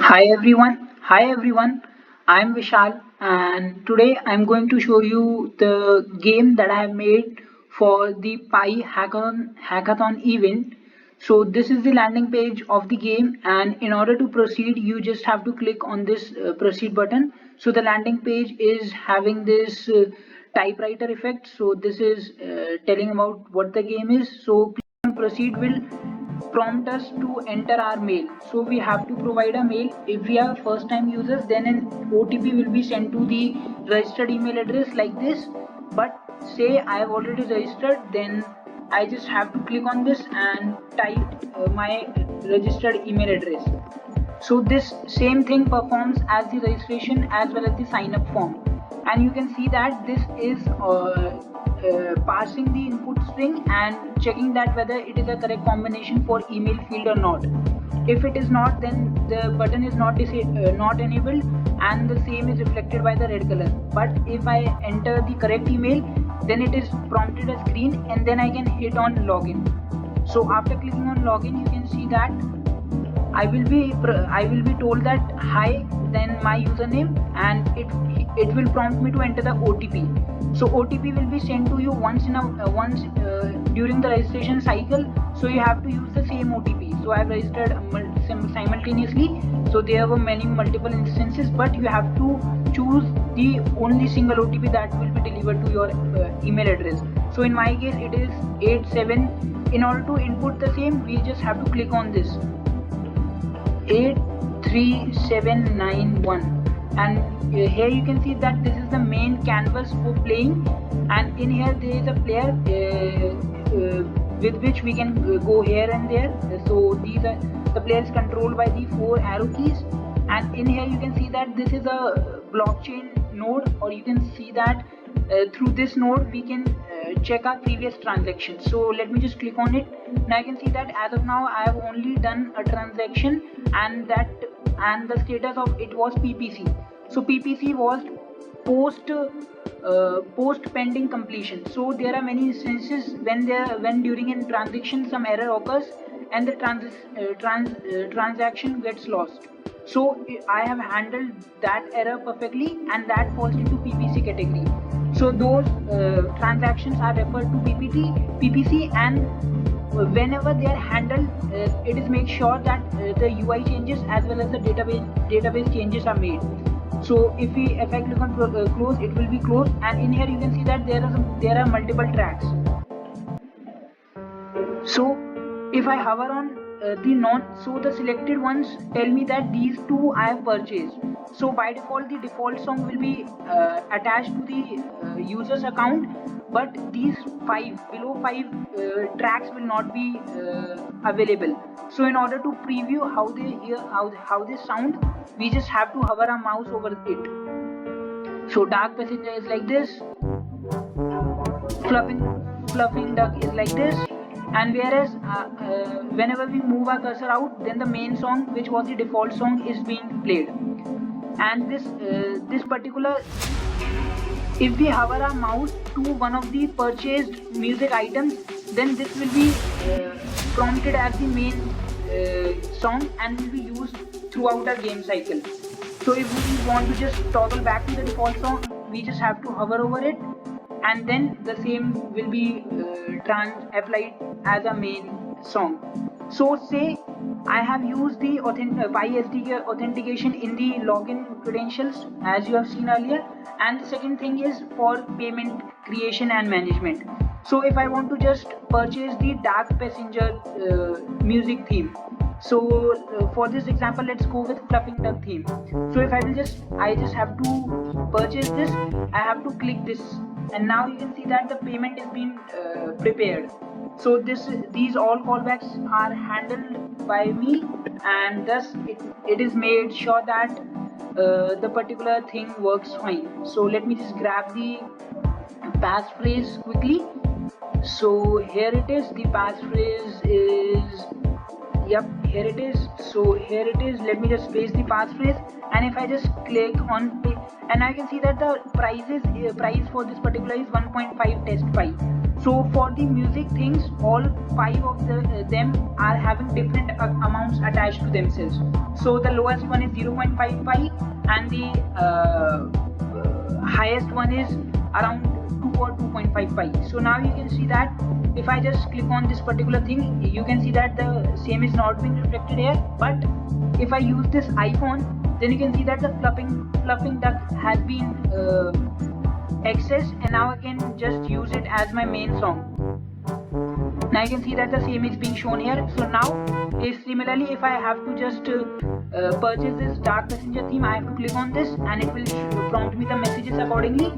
Hi everyone. I'm Vishal and today I'm going to show you the game that I have made for the Pi hackathon event. So this is the landing page of the game, and in order to proceed you just have to click on this proceed button. So the landing page is having this typewriter effect. So this is telling about what the game is. So click on proceed will prompt us to enter our mail. So we have to provide a mail. If we are first time users, then an OTP will be sent to the registered email address like this. But say I have already registered, then I just have to click on this and type my registered email address. So this same thing performs as the registration as well as the sign up form, and you can see that this is passing the input string and checking that whether it is a correct combination for email field or not. If it is not, then the button is not enabled and the same is reflected by the red color. But if I enter the correct email, then it is prompted as green, and then I can hit on login. So after clicking on login, you can see that I will be told that hi, then my username, and it will prompt me to enter the OTP. So OTP will be sent to you once during the registration cycle. So you have to use the same OTP. So I have registered simultaneously. So there were many multiple instances, but you have to choose the only single OTP that will be delivered to your email address. So in my case, it is 87. In order to input the same, we just have to click on this 83791, and here you can see that this is the main canvas for playing, and in here there is a player with which we can go here and there. So these are the players controlled by the 4 arrow keys, and in here you can see that this is a blockchain node, or you can see that through this node we can check our previous transactions. So let me just click on it. Now I can see that as of now I have only done a transaction, and the status of it was PPC. So PPC was post pending completion. So there are many instances when during a transaction some error occurs and the transaction gets lost. So I have handled that error perfectly, and that falls into PPC category. So those transactions are referred to PPC, and whenever they are handled, it is make sure that the UI changes as well as the database changes are made. So if I click on close, it will be closed, and in here you can see that there are multiple tracks. So if I hover on the selected ones tell me that these two I have purchased. So by default the default song will be attached to the user's account, but these below 5 tracks will not be available. So in order to preview how they sound, we just have to hover our mouse over it. So Dark Passenger is like this, Fluffing Duck is like this, and whereas whenever we move our cursor out, then the main song, which was the default song, is being played. And this particular, if we hover our mouse to one of the purchased music items, then this will be prompted as the main song and will be used throughout our game cycle. So if we want to just toggle back to the default song, we just have to hover over it, and then the same will be applied as a main song. So say I have used the Pi SDK authentication in the login credentials as you have seen earlier, and the second thing is for payment creation and management. So if I want to just purchase the Dark Passenger music theme, so for this example let's go with Fluffing Duck theme. So if I just have to purchase this, I have to click this, and now you can see that the payment is being prepared. So these all callbacks are handled by me, and thus it is made sure that the particular thing works fine. So let me just grab the passphrase quickly. So here it is, the passphrase is, yep, here it is. So here it is, let me just paste the passphrase, and if I just click on pay, and I can see that the price for this particular is 1.5 test file. So for the music things, all 5 of them are having different amounts attached to themselves. So the lowest one is 0.55 and the highest one is around 2 or 2.55. So now you can see that if I just click on this particular thing, you can see that the same is not being reflected here. But if I use this icon, then you can see that the fluffing duck has been accessed, and now I can just use it as my main song. Now you can see that the same is being shown here. So now similarly, if I have to just purchase this Dark Messenger theme, I have to click on this and it will prompt me the messages accordingly.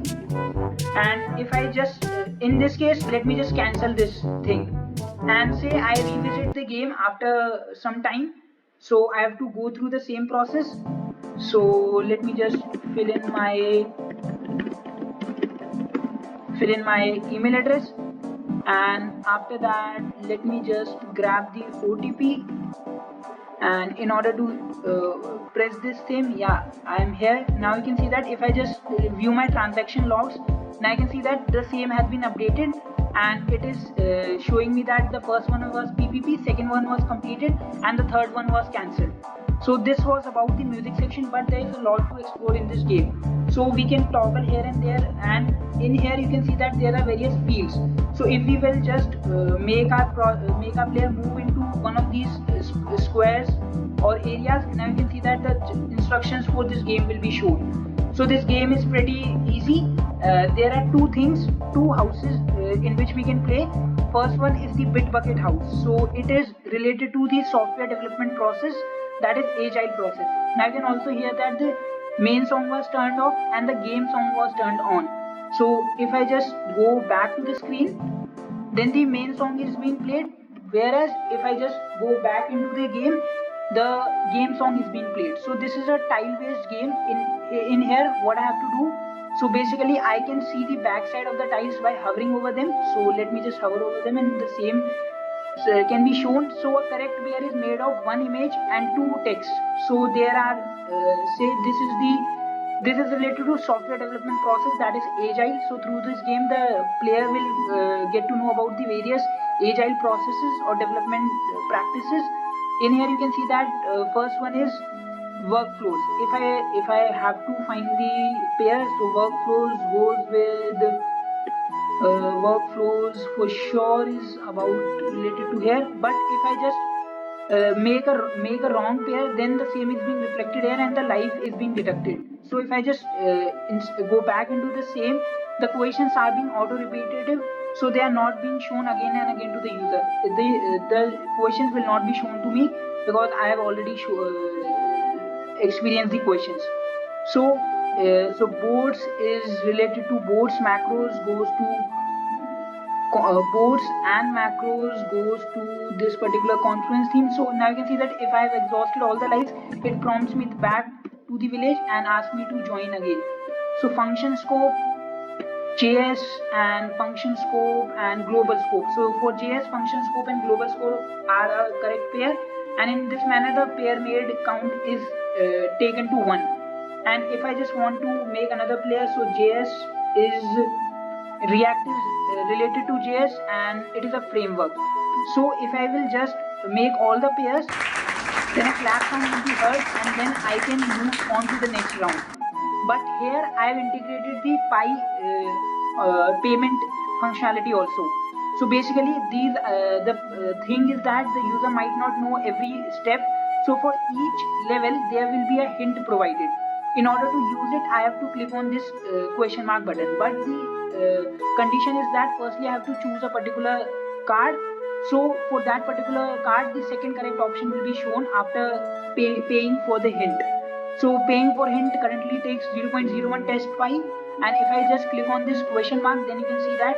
And if I just in this case, let me just cancel this thing and say I revisit the game after some time. So I have to go through the same process. So let me just fill in my email address, and after that let me just grab the OTP, and in order to press this theme, yeah, I am here. Now you can see that if I just view my transaction logs, now I can see that the same has been updated, and it is showing me that the first one was PPP, second one was completed, and the third one was cancelled. So this was about the music section, but there is a lot to explore in this game. So we can toggle here and there, and in here you can see that there are various fields. So if we will just make our player move into one of these squares or areas, now you can see that the instructions for this game will be shown. So this game is pretty easy. There are two houses in which we can play. First one is the Bitbucket house. So it is related to the software development process, that is agile process. Now you can also hear that the main song was turned off and the game song was turned on. So if I just go back to the screen, then the main song is being played, whereas if I just go back into the game, the game song is being played. So this is a tile based game. In here what I have to do, so basically I can see the back side of the tiles by hovering over them. So let me just hover over them and the same can be shown. So a correct pair is made of one image and two text. So there are say this is related to software development process, that is agile. So through this game the player will get to know about the various agile processes or development practices. In here you can see that first one is workflows. If I have to find the pair, so workflows goes with workflows for sure is about related to here. But if I just make a wrong pair, then the same is being reflected here and the life is being deducted. So if I just go back into the same, the questions are being auto repetitive, so they are not being shown again and again to the user. The questions will not be shown to me because I have already experienced the questions. So boards is related to boards, macros goes to boards, and macros goes to this particular conference theme. So now you can see that if I have exhausted all the lives, it prompts me back to the village and asks me to join again. So function scope, JS and function scope and global scope. So for JS, function scope and global scope are a correct pair, and in this manner the pair made count is taken to 1. And if I just want to make another player, so JS is React is related to JS and it is a framework. So if I will just make all the pairs, then a clap sound will be heard and then I can move on to the next round. But here I have integrated the payment functionality also. So basically the thing is that the user might not know every step. So for each level there will be a hint provided. In order to use it, I have to click on this question mark button. But the condition is that firstly I have to choose a particular card. So for that particular card, the second correct option will be shown after paying for the hint. So paying for hint currently takes 0.01 test file, and if I just click on this question mark, then you can see that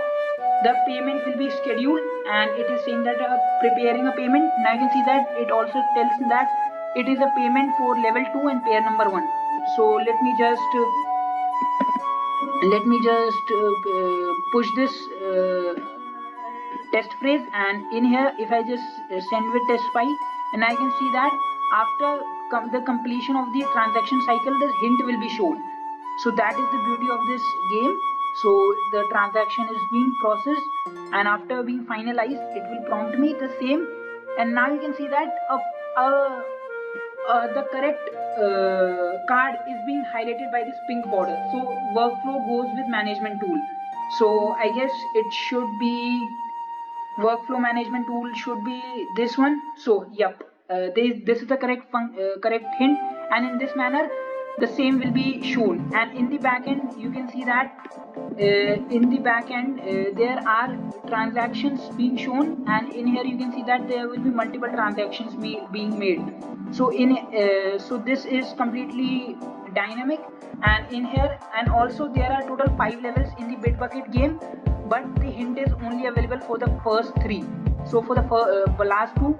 the payment will be scheduled, and it is saying that preparing a payment. Now you can see that it also tells that it is a payment for level 2 and pair number 1. So let me just push this test phrase, and in here if I just send with test file, and I can see that after the completion of the transaction cycle, the hint will be shown. So that is the beauty of this game. So the transaction is being processed, and after being finalized, it will prompt me the same. And now you can see that the correct card is being highlighted by this pink border. So workflow goes with management tool. So I guess it should be workflow management tool should be this one. So yep, this is the correct hint, and in this manner the same will be shown. And in the backend you can see that in the backend there are transactions being shown, and in here you can see that there will be multiple transactions being made. So so this is completely dynamic, and in here, and also there are total 5 levels in the Bitbucket game, but the hint is only available for the first 3. So for the last 2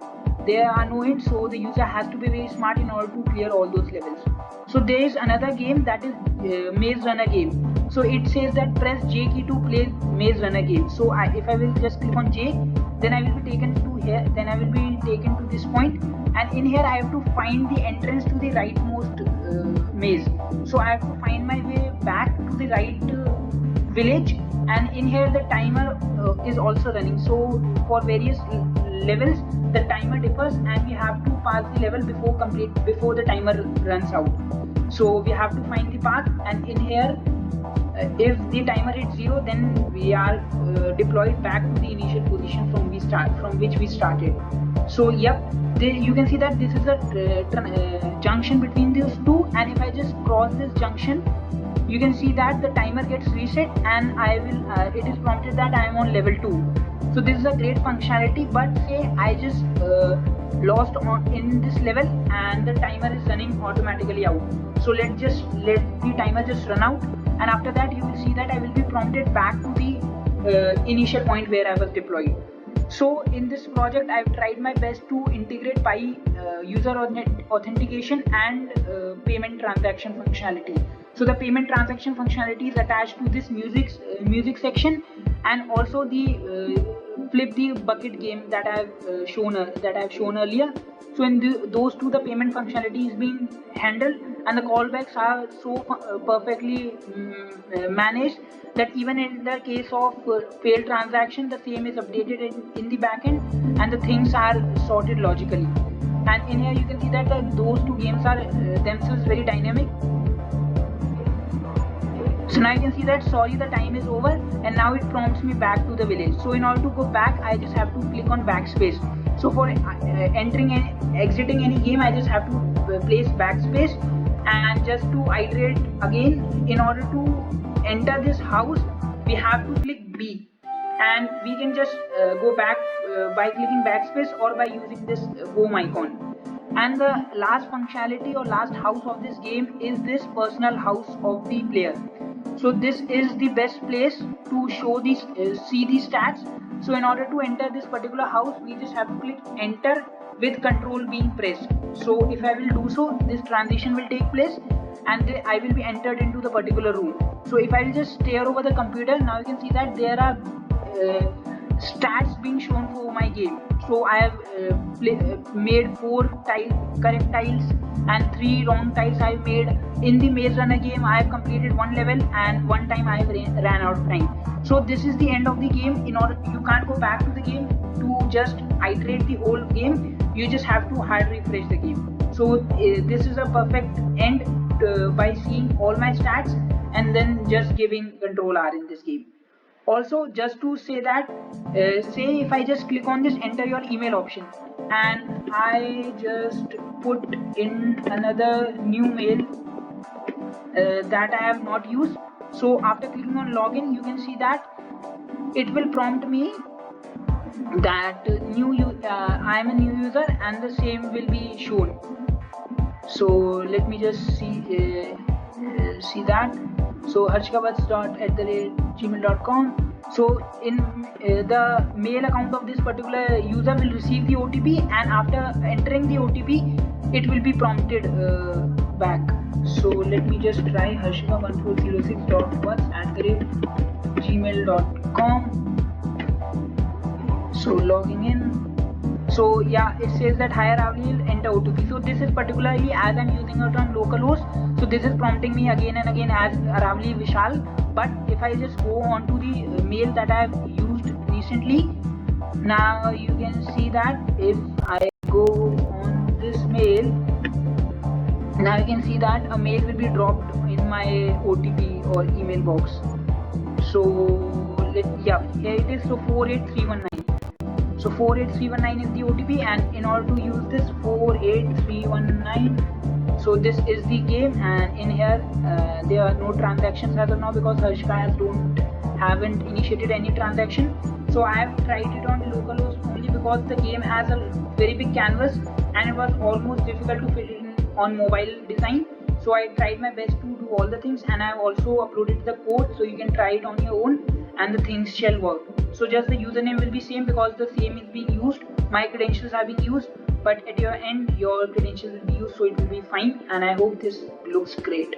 there are no hints, so the user has to be very smart in order to clear all those levels. So there is another game, that is Maze Runner game. So it says that press J key to play Maze Runner game. So if I will just click on J, then I will be taken to here, then I will be taken to this point, and in here I have to find the entrance to the rightmost maze. So I have to find my way back to the right village, and in here the timer is also running. So for various levels the timer differs, and we have to pass the level before the timer runs out. So we have to find the path, and in here if the timer hits 0, then we are deployed back to the initial position from which we started. So yep, you can see that this is a junction between these two, and if I just cross this junction, you can see that the timer gets reset, and it is prompted that I am on level 2. So this is a great functionality, but say I just lost in this level and the timer is running automatically out. So let the timer just run out, and after that you will see that I will be prompted back to the initial point where I was deployed. So in this project I've tried my best to integrate Pi user authentication and payment transaction functionality. So the payment transaction functionality is attached to this music section, and also the flip the bucket game that I've shown earlier. So in those two, the payment functionality is being handled, and the callbacks are so perfectly managed that even in the case of failed transaction, the same is updated in the backend, and the things are sorted logically. And in here you can see that those two games are themselves very dynamic. So now you can see that sorry, the time is over, and now it prompts me back to the village. So in order to go back, I just have to click on backspace. So for entering and exiting any game, I just have to place backspace, and just to iterate again. In order to enter this house, we have to click B, and we can just go back by clicking backspace or by using this home icon. And the last functionality or last house of this game is this personal house of the player. So this is the best place to show these see these stats. So in order to enter this particular house, we just have to click enter with control being pressed. So if I will do so, this transition will take place, and I will be entered into the particular room. So if I will just stare over the computer, now you can see that there are stats being shown for my game. So I have made 4 correct tiles and 3 wrong tiles I have made. In the Maze Runner game, I have completed 1 level, and 1 time I have ran out of time. So this is the end of the game. In order, you can't go back to the game to just iterate the whole game. You just have to hard refresh the game. So this is a perfect end by seeing all my stats and then just giving Control R in this game. Also, just to say that, say if I just click on this enter your email option, and I just put in another new mail that I have not used. So after clicking on login, you can see that it will prompt me that I am a new user, and the same will be shown. So let me just see that. So harshikavats@gmail.com. So in the mail account of this particular user will receive the OTP, and after entering the OTP, it will be prompted back. So let me just try harshika1406.1@gmail.com. So logging in. So yeah, it says that hi Ravli, enter OTP. So this is particularly as I'm using it on localhost. So this is prompting me again and again as Ravli Vishal. But if I just go on to the mail that I have used recently, now you can see that if I go on this mail, now you can see that a mail will be dropped in my OTP or email box. So yeah, here it is. So 48319. So 48319 is the OTP, and in order to use this 48319, so this is the game, and in here there are no transactions as of now because Harshka haven't initiated any transaction. So I have tried it on localhost only because the game has a very big canvas and it was almost difficult to fit it in on mobile design. So I tried my best to do all the things, and I have also uploaded the code so you can try it on your own and the things shall work. So just the username will be same because the same is being used, my credentials are being used, but at your end your credentials will be used, so it will be fine, and I hope this looks great.